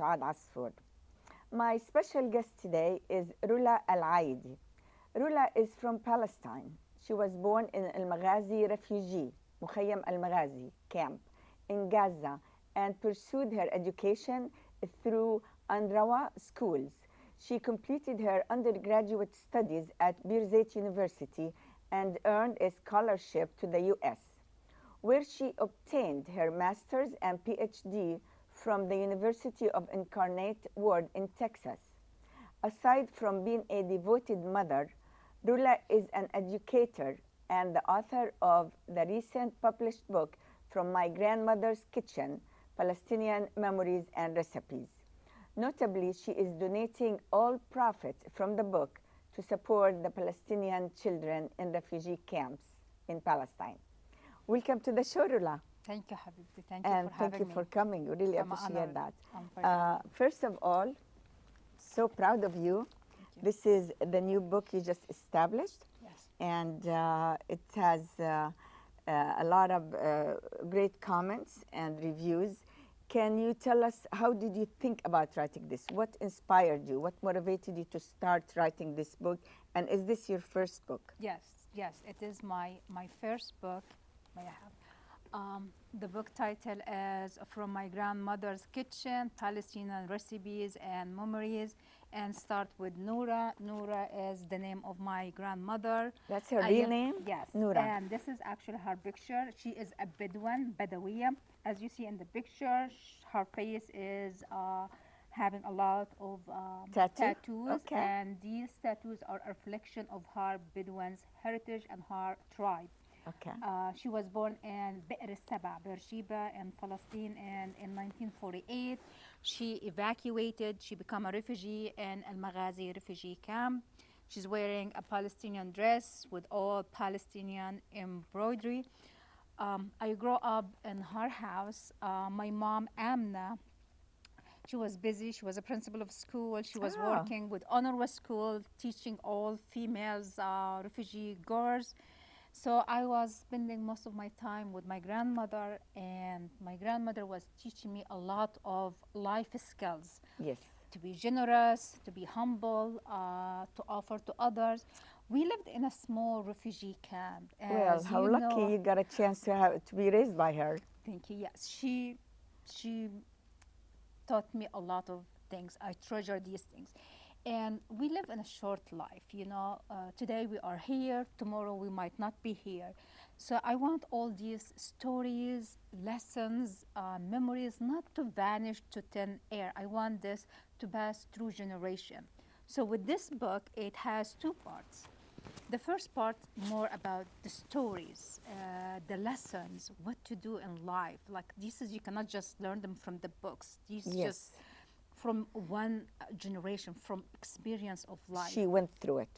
Suad Asfour. My special guest today is Rolla Alyadi. Rolla is from Palestine. She was born in Al-Maghazi refugee, Mukhayyam Al-Maghazi camp in Gaza and pursued her education through UNRWA schools. She completed her undergraduate studies at Birzeit University and earned a scholarship to the US, where she obtained her master's and PhD from the University of Incarnate Word in Texas. Aside from being a devoted mother, Rolla is an educator and the author of the recent published book From My Grandmother's Kitchen, Palestinian Memories and Recipes. Notably, she is donating all profits from the book to support the Palestinian children in refugee camps in Palestine. Welcome to the show, Rolla. Thank you, Habibti. Thank you And for thank having you me. for coming. We really I'm appreciate honored. that. I'm very honored. First of all, so proud of you. Thank you. This is the new book you just established, Yes. and it has a lot of great comments and reviews. Can you tell us, how did you think about writing this? What inspired you? What motivated you to start writing this book? And is this your first book? Yes. Yes. It is my first book. May I have? The book title is From My Grandmother's Kitchen, Palestinian Recipes and Memories, and start with Norah. Norah is the name of my grandmother. That's her I real am- name? Yes. Norah. And this is actually her picture. She is a Bedouin, Badawiya. As you see in the picture, her face is having a lot of tattoos. Okay. And these tattoos are a reflection of her Bedouin's heritage and her tribe. Okay. She was born in Be'er Saba, Beersheba, in Palestine, and in 1948, she evacuated. She became a refugee in Al Maghazi refugee camp. She's wearing a Palestinian dress with all Palestinian embroidery. I grew up in her house. My mom, Amna, she was busy. She was a principal of school. She was Oh. working with UNRWA school, teaching all females, refugee girls. So I was spending most of my time with my grandmother, and my grandmother was teaching me a lot of life skills. Yes. To be generous, to be humble, to offer to others. We lived in a small refugee camp. Well, As how you lucky know, you got a chance to be raised by her. thank you. Yes, she taught me a lot of things. I treasure these things. And we live in a short life, you know. Today we are here, tomorrow we might not be here. So I want all these stories, lessons, memories not to vanish to thin air. I want this to pass through generation. So with this book, it has two parts. The first part more about the stories, the lessons, what to do in life. Like this is, you cannot just learn them from the books. These Yes. just from one generation, from experience of life. She went through it.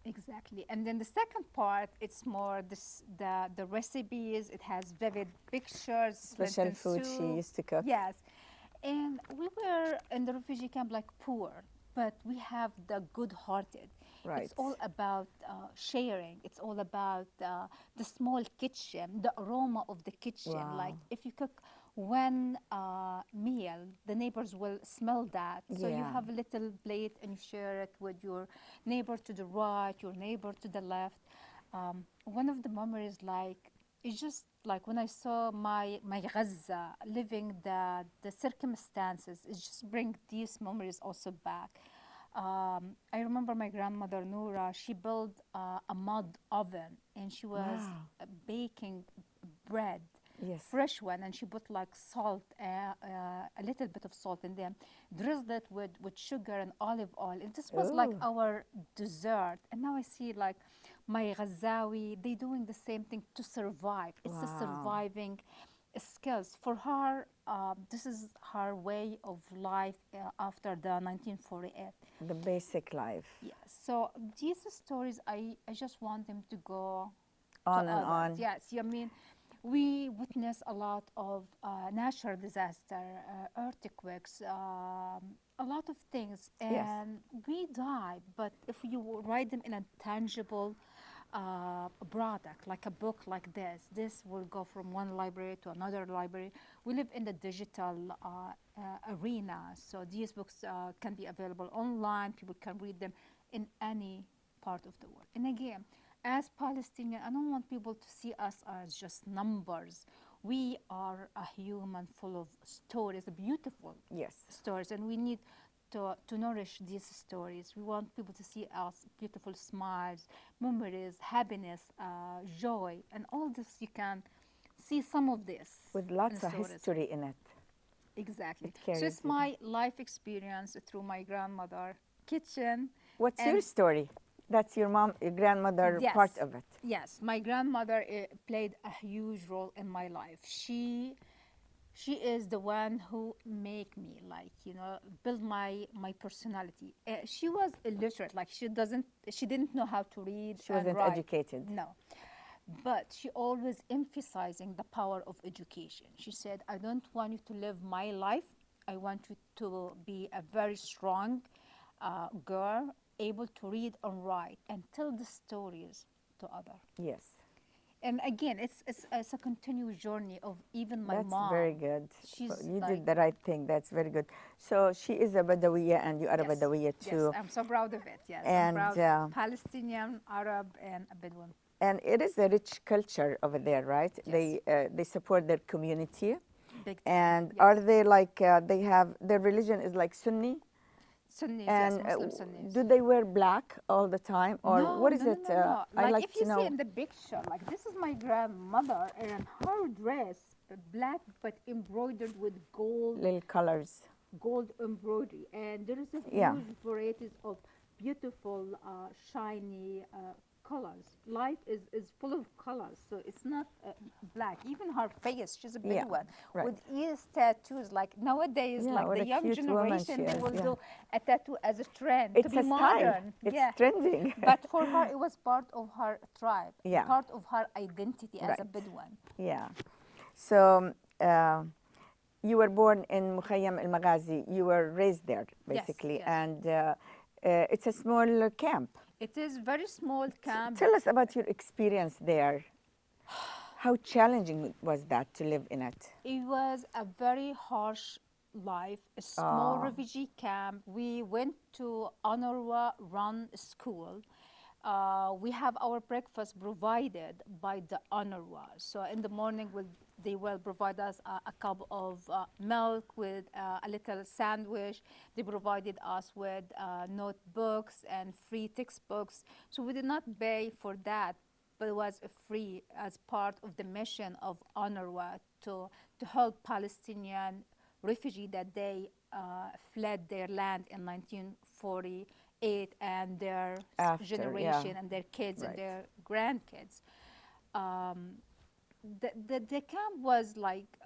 Exactly. And then the second part, it's more the recipes. It has vivid pictures, Special lentil food she soup. used to cook. Yes. And we were in the refugee camp like poor, but we have the good-hearted. Right. It's all about sharing. It's all about the small kitchen, the aroma of the kitchen. Wow. Like if you cook one meal, the neighbors will smell that. So you Yeah. have a little plate and you share it with your neighbor to the right, your neighbor to the left. One of the memories, like, it's just like when I saw my Gaza living the circumstances, it just bring these memories also back. I remember my grandmother Norah. She built a mud oven and she was Wow. baking bread, Yes. fresh one, and she put like salt, a little bit of salt, and then drizzled it with sugar and olive oil. And this was like Ooh. our dessert. And now I see like my Ghazawi, they doing the same thing to survive. It's the Wow. surviving skills. For her, this is her way of life after the 1948. The basic life. Yes. So these stories, I just want them to go On to and others. on. Yes, I mean, we witness a lot of natural disaster, earthquakes, a lot of things, Yes. and we die. But if you write them in a tangible a product, like a book like this. This will go from one library to another library. We live in the digital arena, so these books can be available online. People can read them in any part of the world. And again, as Palestinian, I don't want people to see us as just numbers. We are a human full of stories, beautiful Yes. stories, and we need to nourish these stories. We want people to see us beautiful smiles, memories, happiness, joy, and all this. You can see some of this With in lots the of stories. history in it. Exactly. It So carries it's it. my life experience through my grandmother kitchen. What's your And story? That's your mom, your grandmother part yes, of it. yes, my grandmother played a huge role in my life. She is the one who make me, like, build my personality. She was illiterate, like she didn't know how to read She and wasn't write. educated. No, but she always emphasizing the power of education. She said, I don't want you to live my life. I want you to be a very strong girl, able to read and write and tell the stories to others. Yes. And again, it's a continuous journey of even my That's mom. very good. She's You like, did the right thing. That's very good. So she is a Badawiya and you are a yes, Badawiya yes, too. I'm so proud of it. Yes, And, I'm proud. Palestinian, Arab, and a Bedouin. And it is a rich culture over there, right? Yes. They support their community. Big time. And Yes. are they like, they have, their religion is like Sunni? Sunnis, And yes, Muslim Sunnis. do they wear black all the time? Or No, what is no, it? no, no, no. I Like like if to you know. see in the picture, like this is my grandmother and her dress, black but embroidered with Little colors. gold embroidery, and there is a Yeah. huge varieties of beautiful, shiny colors. Life is full of colors, so it's not black. Even her face, she's a big Yeah, one right. with ears tattoos. Like nowadays, Yeah, like what the a young cute woman generation, she they is, will yeah. do a tattoo as a trend to It's be a style. modern. It's Yeah. trending. But for her, it was part of her tribe, Yeah. part of her identity as a Right. Bedouin. Yeah. So you were born in Mukhayyam al Maghazi. You were raised there, basically. yes. And it's a small camp. It is very small camp. Tell us about your experience there. How challenging was that to live in it? It was a very harsh life, a small refugee camp. We went to UNRWA run school. We have our breakfast provided by the UNRWA. So in the morning, they will provide us a cup of milk with a little sandwich. They provided us with notebooks and free textbooks. So we did not pay for that, but it was free as part of the mission of UNRWA to help Palestinian refugees that they fled their land in 1948 and their After, generation yeah. and their kids Right. and their grandkids. The camp was like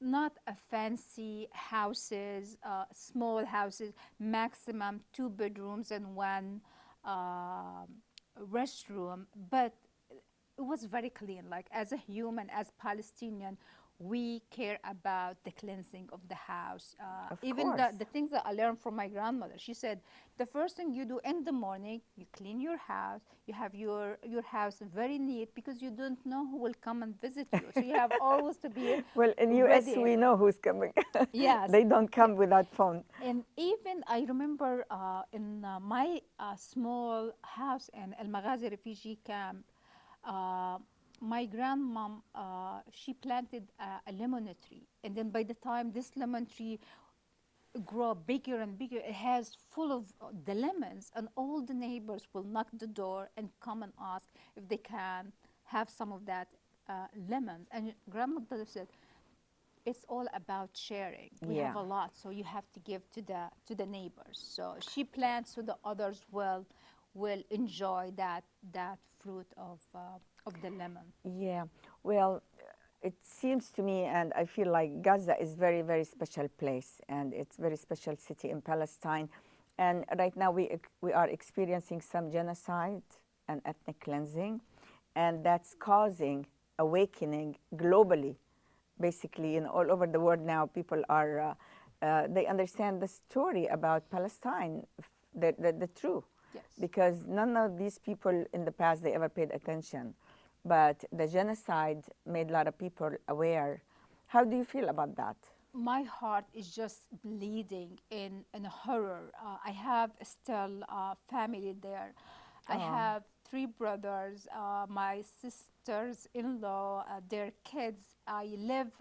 not a fancy houses, small houses, maximum 2 bedrooms and 1 restroom, but it was very clean. Like as a human, as Palestinian, we care about the cleansing of the house. Of Even course. the things that I learned from my grandmother. She said, the first thing you do in the morning, you clean your house. You have your house very neat because you don't know who will come and visit you. So you have always to be Well, in US, ready. we know who's coming. Yes. They don't come without phone. And even I remember in my small house in El Maghazi refugee camp, my grandmom, she planted a lemon tree. And then by the time this lemon tree grow bigger and bigger, it has full of the lemons, and all the neighbors will knock the door and come and ask if they can have some of that lemons. And grandmother said, it's all about sharing. We have Yeah. a lot, so you have to give to the neighbors. So she plants so the others will enjoy that fruit of the lemon. Yeah. Well, it seems to me, and I feel like Gaza is very, very special place, and it's very special city in Palestine. And right now we are experiencing some genocide and ethnic cleansing, and that's causing awakening globally. Basically, all over the world now, people are they understand the story about Palestine, the truth. Yes. because none of these people in the past, they ever paid attention. But the genocide made a lot of people aware. How do you feel about that? My heart is just bleeding in horror. I have still family there. I Oh, have three brothers, my sisters-in-law, their kids. I live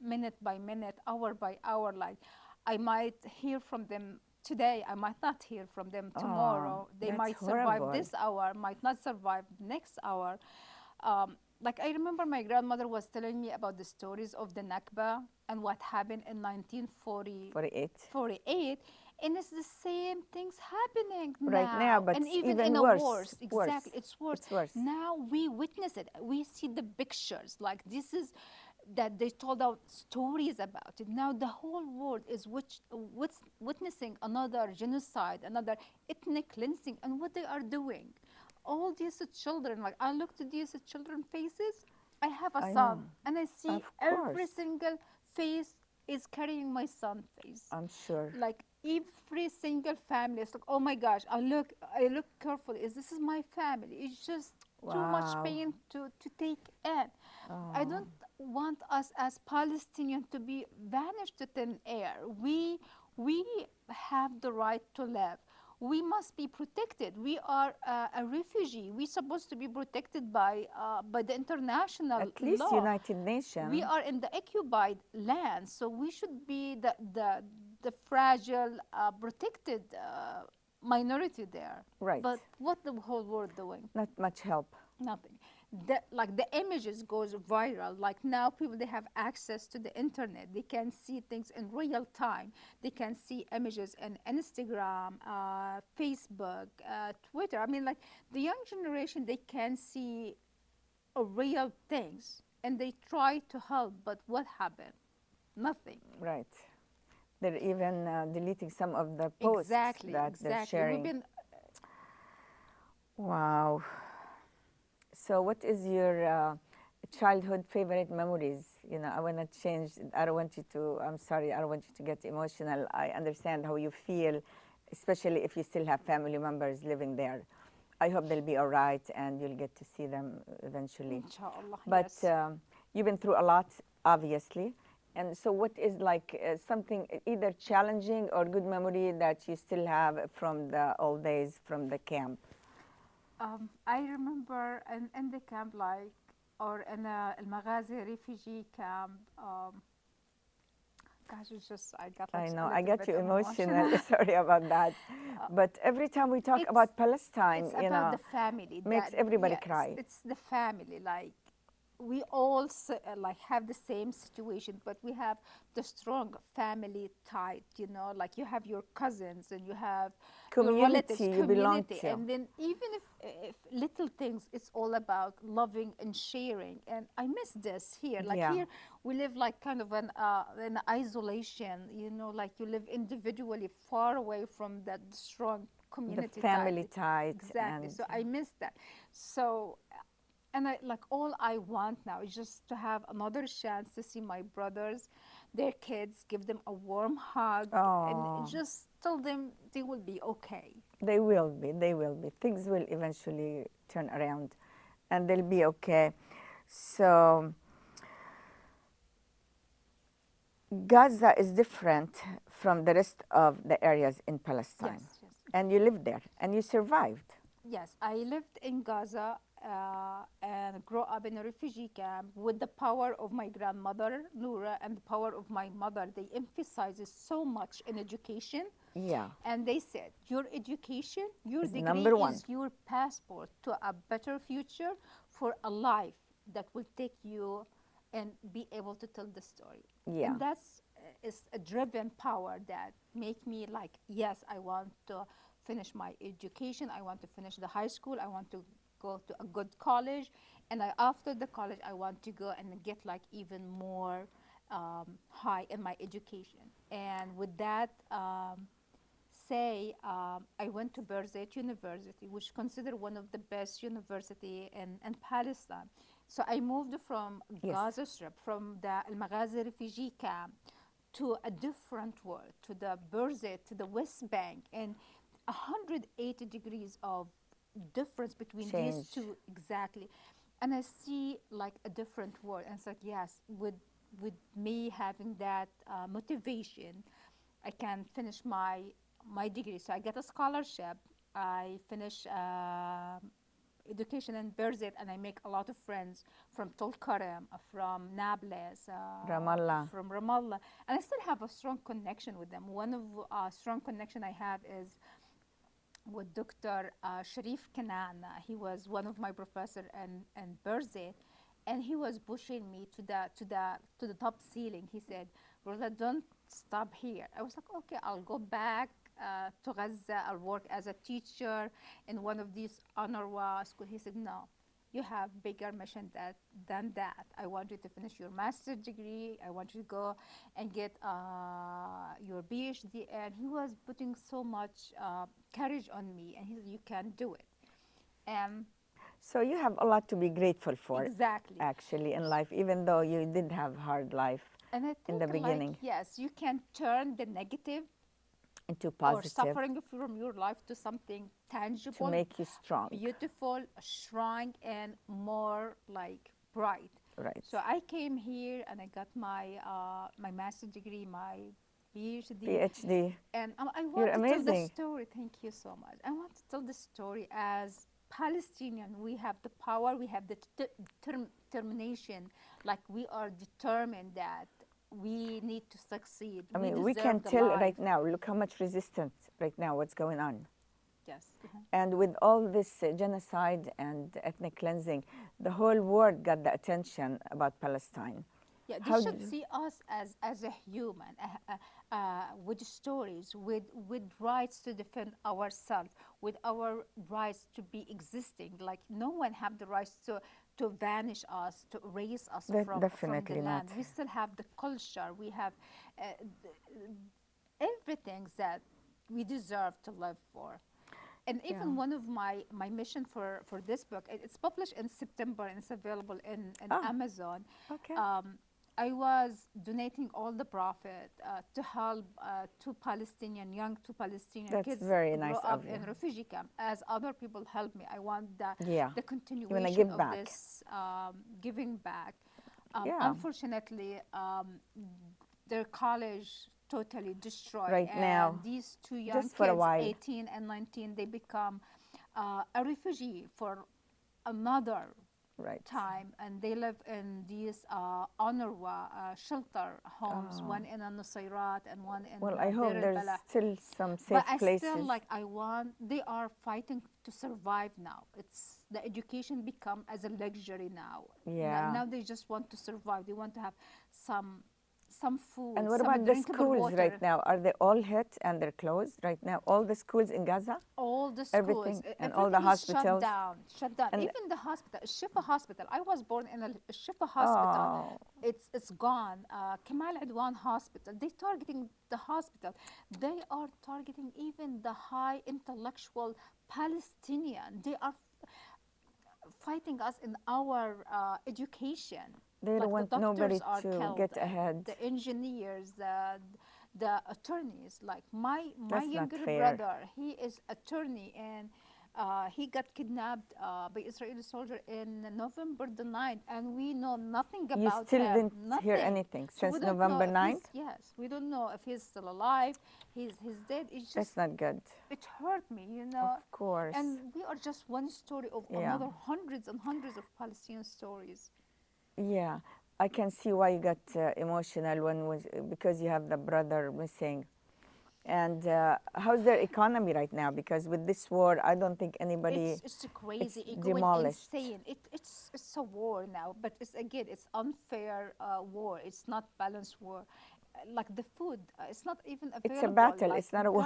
minute by minute, hour by hour. Like I might hear from them today. I might not hear from them oh, tomorrow. They that's might survive horrible. this hour, might not survive next hour. Like I remember my grandmother was telling me about the stories of the Nakba and what happened in 48. 1948, and it's the same things happening Right now, now, but and it's even in even a worse. worse. Exactly, it's worse. It's worse. Now we witness it. We see the pictures. Like this is that they told out stories about it. Now the whole world is witnessing another genocide, another ethnic cleansing, and what they are doing. All these children, like I look to these children faces. I have a I know. son, and I see Of every course. single face is carrying my son face. I'm sure. Like every single family, it's like, oh my gosh, I look carefully. Is this is my family? It's just too much Wow. pain to take in. I Oh, don't want us as Palestinians to be vanished to thin air. We have the right to live. We must be protected. We are a refugee. We're supposed to be protected by the international at least law. United We Nations. are in the occupied land, so we should be the fragile, protected minority there. Right. But what the whole world doing? Not much help. Nothing. Like the images goes viral. Like now people they have access to the internet. They can see things in real time. They can see images in Instagram, Facebook, Twitter. I mean, like the young generation, they can see real things and they try to help, but what happened? Nothing. Right. They're even deleting some of the posts Exactly, that they're exactly. We've sharing. been Wow. So, what is your childhood favorite memories? You know, I want to change. I don't want you to. I'm sorry. I don't want you to get emotional. I understand how you feel, especially if you still have family members living there. I hope they'll be all right, and you'll get to see them eventually. inshallah, But yes. you've been through a lot, obviously. And so, what is like something either challenging or good memory that you still have from the old days from the camp? I remember in the camp, like, or in Al Maghazi refugee camp. Gosh, it's just I got like I a know, I little get bit you emotional. emotional. Sorry about that. But every time we talk it's about Palestine, it's you about know, the family. makes That everybody yes, cry. it's the family. Like we all like have the same situation, but we have the strong family tie. You know, like you have your cousins and you have your relatives, Community you belong community, to. and then even if little things, it's all about loving and sharing. And I miss this here. Like Yeah, here, we live like kind of an isolation. You know, like you live individually, far away from that strong the community tie. family ties Exactly. and So I miss that. So and I like all I want now is just to have another chance to see my brothers, their kids, give them a warm hug, and oh, just tell them they will be okay. they will be, they will be. Things will eventually turn around and they'll be okay. So, Gaza is different from the rest of the areas in Palestine. Yes, yes. And you lived there and you survived. Yes, I lived in Gaza and grew up in a refugee camp with the power of my grandmother, Norah, and the power of my mother. They emphasizes so much in education. Yeah, And they said, your education, your it's degree number one. is your passport to a better future for a life that will take you and be able to tell the story. Yeah. And that's is a driven power that make me like, yes, I want to finish my education. I want to finish the high school. I want to go to a good college. And after the college, I want to go and get like even more high in my education. And with that, I went to Birzeit University, which is considered one of the best university in Palestine. So I moved from Yes. Gaza Strip, from the Al Maghazi refugee camp, to a different world, to the Birzeit, to the West Bank, and 180 degrees of difference between these Change. two exactly. And I see like a different world. And it's like, yes, with me having that motivation, I can finish my degree. So I get a scholarship. I finish education in Berzit, and I make a lot of friends from Tulkarem, from Nablus, Ramallah. from Ramallah, and I still have a strong connection with them. One of strong connection I have is with Dr. Sharif Kanan. He was one of my professor in Berzit, and he was pushing me to the top ceiling. He said, "Rolla, don't stop here." I was like, "Okay, I'll go back to Gaza. I'll work as a teacher in one of these UNRWA schools." He said, "No, you have bigger mission than that. I want you to finish your master's degree. I want you to go and get your PhD." And he was putting so much courage on me, and he said, "You can do it." And So you have a lot to be grateful for, exactly. actually, in life, even though you did have hard life And I in think the beginning like yes, you can turn the negative into or positive suffering from your life to something to tangible, make you strong. beautiful, strong, and more like bright. Right. So I came here and I got my master's degree, my PhD, PhD. and I You're want to tell the amazing. story. Thank you so much. I want to tell the story as Palestinian. We have the power. We have the determination. Like we are determined that we need to succeed. I mean, we deserve can the tell life. right now, look how much resistance right now, what's going on. Yes. And with all this genocide and ethnic cleansing, the whole world got the attention about Palestine. Yeah, they How should d- see us as a human, with stories, with rights to defend ourselves, with our rights to be existing. Like no one have the rights to vanish us, to erase us from the Definitely land. not. We still have the culture. We have everything that we deserve to live for. And even Yeah. one of my mission for this book, it's published in September and it's available in Ah, Amazon. okay. I was donating all the profit to help two Palestinian That's kids very grow nice up of you. in refugee camp. As other people help me, I want Yeah. the You want to continuation give of back. this giving back. Yeah. Unfortunately, their college totally destroyed. Right and now, these two young just for a kids, while. 18 and 19, they become a refugee for another Right. time, and they live in these UNRWA shelter homes, Oh. one in Nusayrat and one in Well, I hope Deir there's al-Balah. still some But safe I places. still they are fighting to survive now. It's the education become as a luxury now. Yeah. Now they just want to survive. They want to have some food, And what some about the drinkable schools water. right now? Are they all hit and they're closed right now? All the schools in Gaza? All the schools, Everything, and all the everything is hospitals? shut down. And- Even the hospital, Shifa Hospital. I was born in a Shifa Hospital. Oh, It's gone. Kamal Adwan Hospital. They targeting the hospital. They are targeting even the high intellectual Palestinian. They are fighting us in our education. they Like don't want the doctors nobody are to killed, get ahead. the engineers, the attorneys. Like my That's not younger fair. brother, he is attorney, and he got kidnapped by Israeli soldier in November the 9th, and we know nothing You about still him. didn't Nothing. hear anything So we since don't know November if 9th? yes, we don't know if he's still alive. He's dead. It's That's just not good. it hurt me, you know. Of course. And we are just one story of Yeah. another hundreds and hundreds of Palestinian stories. Yeah, I can see why you got emotional because you have the brother missing. And how's their economy right now? Because with this war, I don't think anybody. It's crazy. it's It's going demolished. insane. It's a war now, but it's unfair war. It's not balanced war. Like the food, it's not even available. It's a battle, Like it's not a war.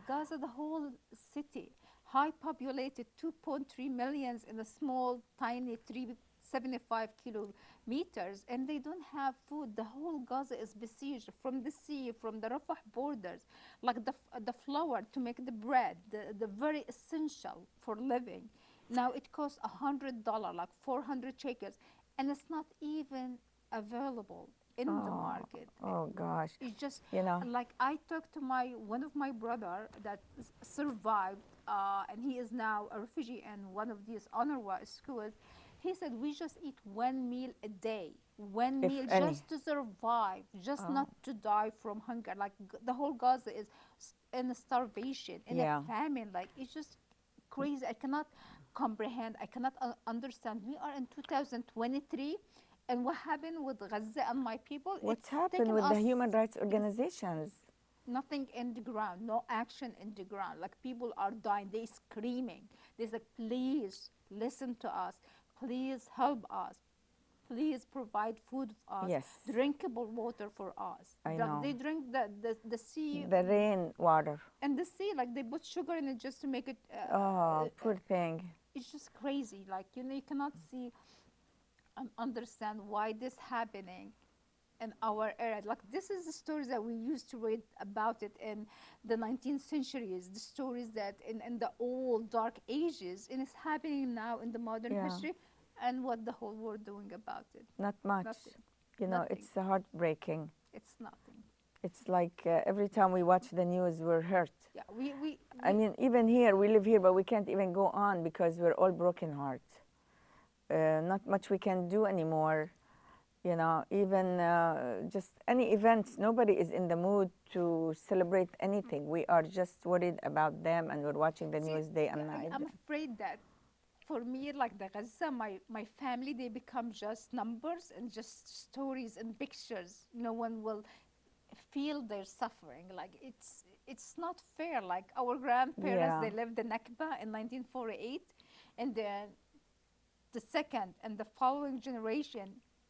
Gaza, the whole city, high populated, 2.3 millions in a small, tiny 375 kilometers, and they don't have food. The whole Gaza is besieged from the sea, from the Rafah borders. Like the flour to make the bread, the very essential for living. Now it costs $100, like 400 shekels, and it's not even available. in the Oh, market. oh gosh. It's just You know, like I talked to one of my brother that survived, and he is now a refugee in one of these UNRWA schools. He said we just eat one meal a day, one if meal any. just to survive, just Oh, not to die from hunger. Like the whole Gaza is in a starvation, in a yeah. famine. Like it's just crazy. I cannot comprehend. I cannot understand. We are in 2023, and what happened with Gaza and my people? What's It's happened taken with the us human rights organizations? nothing in the ground, no action in the ground. Like people are dying, they screaming. They like, please listen to us, please help us, please provide food for us, Yes, drinkable water for us. I Like know. they drink the sea The rain water. and the sea, like they put sugar in it just to make it. Oh, poor thing. It's just crazy. Like you cannot see and understand why this happening in our era. Like this is the stories that we used to read about it in the 19th centuries, the stories that in the old dark ages, and it's happening now in the modern Yeah, history. And what the whole world doing about it? not much. Nothing. You know, Nothing. it's heartbreaking. It's nothing. It's like every time we watch the news, we're hurt. Yeah, I mean, even here, we live here, but we can't even go on because we're all broken heart. Not much we can do anymore. You know, even just any events, nobody is in the mood to celebrate anything. We are just worried about them, and we're watching the see. news day Yeah, and night. I'm afraid that for me, like the Gaza, my family, they become just numbers and just stories and pictures. No one will feel their suffering. Like it's not fair. Like our grandparents, Yeah, they lived the Nakba in 1948, and then the second and the following generation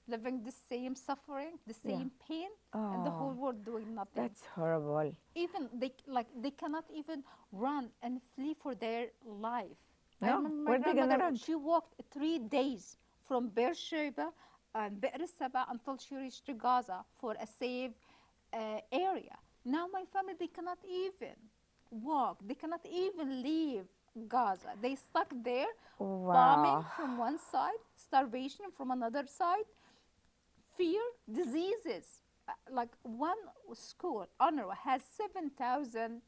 living the same suffering, the yeah. same pain, and the whole Oh, world doing nothing. that's horrible. Even they cannot even run and flee for their life. I No, remember my where are they gonna grandmother, run? she walked 3 days from Beersheba and Be'er Saba until she reached to Gaza for a safe area. Now my family, they cannot even walk. They cannot even leave Gaza. They stuck there, bombing Wow. from one side, starvation from another side, fear, diseases. Like one school, UNRWA, has 7,000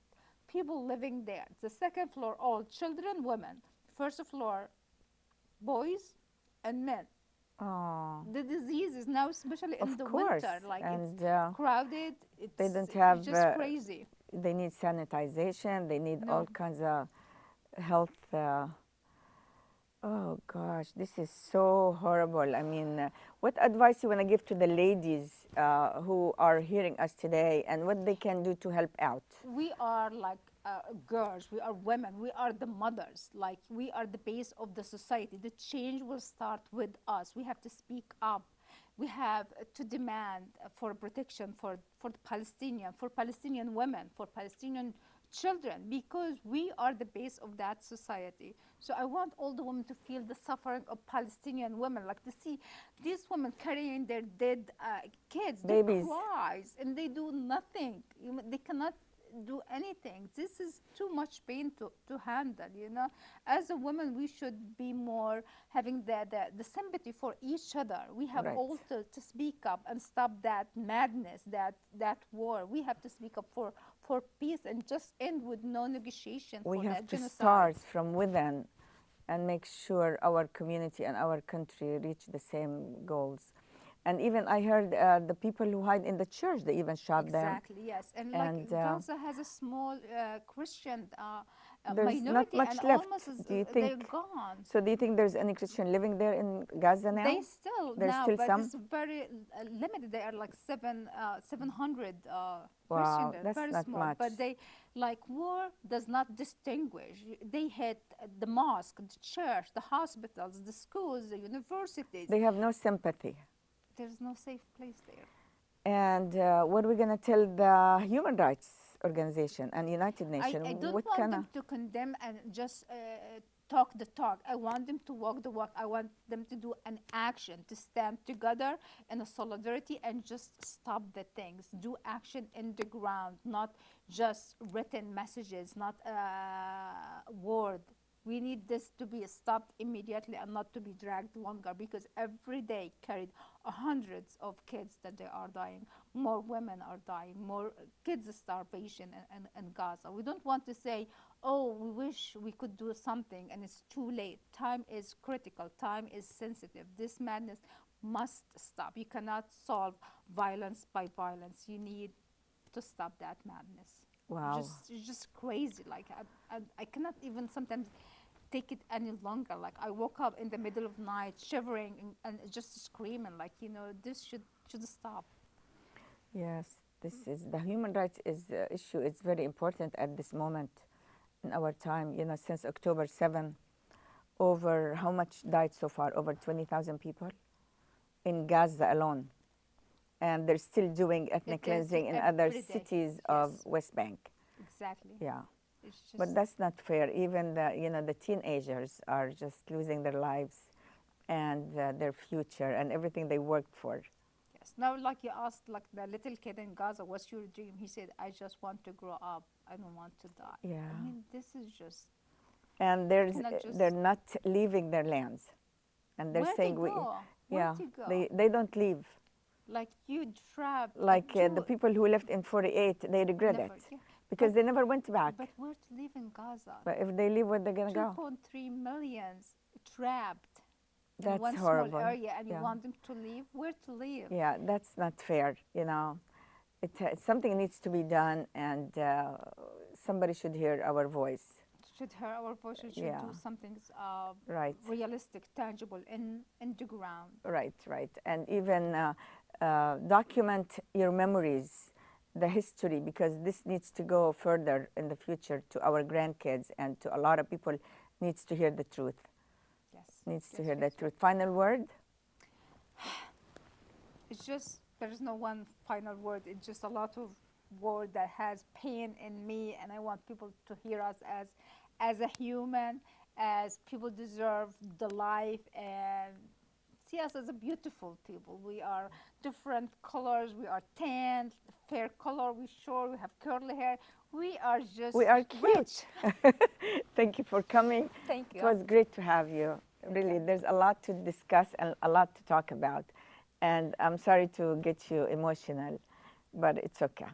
people living there. The second floor, all children, women. First floor, boys and men. Oh, The diseases now, especially in of the course. winter, like it's And crowded. they It's don't have, just crazy. they need sanitization, they need all No, kinds of health. Oh gosh, this is so horrible. I mean, what advice you want to give to the ladies who are hearing us today, and what they can do to help out? we are like girls, we are women, we are the mothers, like we are the base of the society. The change will start with us. We have to speak up. We have to demand for protection for the Palestinian, for Palestinian women, for Palestinian children, because we are the base of that society. So I want all the women to feel the suffering of Palestinian women, like to see these women carrying their dead kids. They Babies. cries and they do nothing. They cannot do anything. This is too much pain to handle. As a woman, we should be more having the sympathy for each other. We have Right. all to speak up and stop that madness, that war. We have to speak up for peace and just end with no negotiation We for have that to genocide. start from within and make sure our community and our country reach the same goals. And even I heard the people who hide in the church, they even shot them. Exactly, yes. And like And Gaza has a small Christian there's not minority, and much left. almost Do you they're think? gone. So do you think there's any Christian living there in Gaza They now? still There's now, still but some? it's very limited. They are like 700 Christian. Wow, They're that's very not small. much. But they like war does not distinguish. They hit the mosque, the church, the hospitals, the schools, the universities. They have no sympathy. There's no safe place there. And what are we going to tell the human rights organization and United Nations? I don't What want kind them of? to condemn and just talk the talk. I want them to walk the walk. I want them to do an action, to stand together in a solidarity and just stop the things. Do action in the ground, not just written messages, not word. We need this to be stopped immediately and not to be dragged longer, because every day carried hundreds of kids that they are dying. More women are dying. More kids starvation in Gaza. We don't want to say, oh, we wish we could do something, and it's too late. Time is critical. Time is sensitive. This madness must stop. You cannot solve violence by violence. You need to stop that madness. Wow. It's just crazy. Like I cannot even sometimes take it any longer. Like I woke up in the middle of night shivering and just screaming. Like, you know, this should stop. Yes, this is the human rights issue. It's very important at this moment in our time. You know, since October 7, over how much died so far? Over 20,000 people in Gaza alone. And they're still doing ethnic cleansing in other cities of West Bank. Exactly. Yeah. It's just But that's not fair. Even the teenagers are just losing their lives and their future and everything they worked for. yes. Now, like you asked, like the little kid in Gaza, what's your dream? He said, I just want to grow up. I don't want to die. Yeah. I mean, this is just. And they're not leaving their lands. And they're Where saying to go? yeah, Where to go? they don't leave. Like you trapped. Like the people who left in 48, they regret Never, it yeah. because they never went back. But where to live in Gaza? But if they leave, where they're gonna go? 2.3 millions trapped in That's one horrible. small area, and you Yeah. want them to leave? Where to live? Yeah, that's not fair. You know, something needs to be done, and somebody should hear our voice. Should hear our voices, should Yeah. do something Right. realistic, tangible in the ground. Right. And even document your memories, the history, because this needs to go further in the future to our grandkids and to a lot of people needs to hear the truth. Yes. Needs to yes, hear yes, the yes. truth. Final word? It's just there's no one final word. It's just a lot of word that has pain in me, and I want people to hear us as a human, as people deserve the life, and see us as a beautiful people. We are different colors. We are tan, fair color. We sure we have curly hair. We are just We are cute. rich. Thank you for coming. Thank you. It was great to have you. Really, there's a lot to discuss and a lot to talk about. And I'm sorry to get you emotional, but it's okay.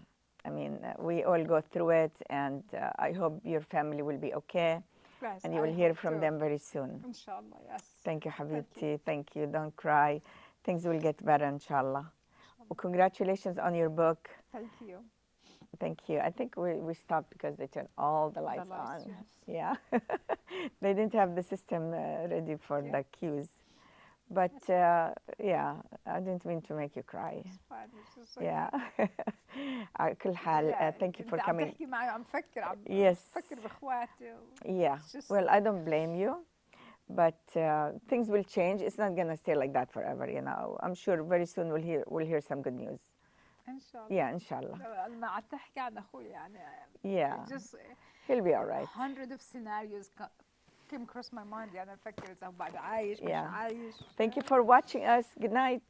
I mean, we all go through it, and I hope your family will be okay, Yes, and you I will hear hope from too. them very soon. Inshallah, yes. Thank you, Thank you. Habibti. Thank you. Don't cry. Things will get better, inshallah. Well, congratulations on your book. Thank you. Thank you. I think we stopped because they turned all the lights lights, on. yes. Yeah. They didn't have the system ready for Yeah. the cues. But yeah, I didn't mean to make you cry. It's fine. It's just okay. Yeah. على كل حال, thank you for أنت عم coming. تحكي معي عم فكر عم Yes. فكر بإخواتي. Yeah. It's just- Well, I don't blame you, but things will change. It's not gonna stay like that forever, you know. I'm sure very soon we'll hear some good news. إن شاء الله. Yeah, inshallah. لما قعدت تحكي عن أخوي يعني. Yeah. Just He'll be all right. hundred of scenarios came across my mind. يعني أفكر إذا بعد عايش مش Yeah. عايش. Thank you for watching us. Good night.